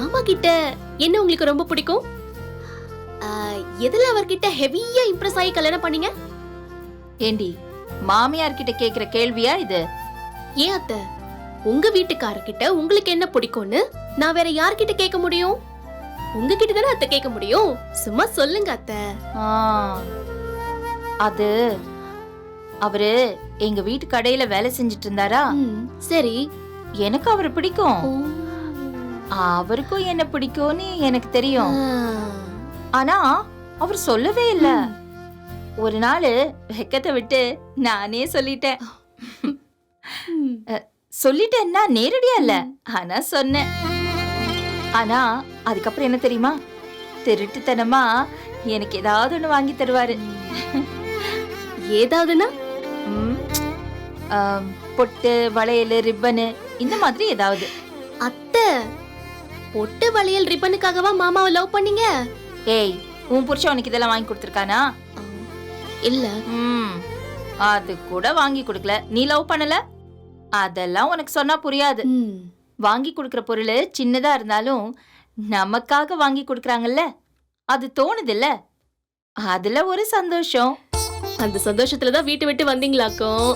மாமா கிட்ட என்ன உங்களுக்கு ரொம்ப பிடிக்கும்? எதுல அவர்கிட்ட ஹெவியா இம்ப்ரெஸ் ஆகி கல்யாணம் பண்ணீங்க? ஏண்டி மாமியார் கிட்ட கேக்குற கேள்வியா இது? ஏன் அத்தை, உங்க வீட்டுக்காரர்கிட்ட உங்களுக்கு என்ன பிடிக்கும்னு நான் வேற யார்கிட்ட கேட்க முடியும்? உங்ககிட்ட தானே அத்தை கேட்க முடியும். சும்மா சொல்லுங்க அத்தை. அது அவரு எங்க வீட்டு கடையில வேலை செஞ்சுட்டு இருந்தாரா? சரி, எனக்கு அவரை பிடிக்கும். அவருக்கும் என்ன பிடிக்கும்னு எனக்கு தெரியும். ஆனா அவர் சொல்லவே இல்ல. ஒரு நாள் வெக்கத்தை விட்டு நானே சொல்லிட்டேன். சொல்லிட்டேன்னா நேரடியா இல்ல, ஆனா சொன்னேன். ஆனா அதுக்கப்புறம் என்ன தெரியுமா? திருட்டுத்தனமா எனக்கு ஏதாவது ஒண்ணு வாங்கி தருவாரு. ஏதாவதுன்னா பொட்டு, வளையல், ரிப்பனு, இந்த மாதிரி ஏதாவது. அத்தை, பொட்டு, வளையல், ரிப்பனுக்காகவா மாமாவை லவ் பண்ணீங்க? ஏய், உன் புருஷன் உனக்கு இதெல்லாம் வாங்கி கொடுத்திருக்கானா? இல்ல. அது கூட வாங்கி கொடுக்கல. நீ லவ் பண்ணல? அதெல்லாம் உனக்கு சொன்னா புரியாது. வாங்கி கொடுக்கற பொருள் சின்னதா இருந்தாலும் நமக்காக வாங்கி கொடுக்கறாங்கல்ல, அது தோணுது இல்ல, அதுல ஒரு சந்தோஷம். அந்த சந்தோஷத்துலதான் வீட்டை விட்டு வந்தீங்களாக்கும்.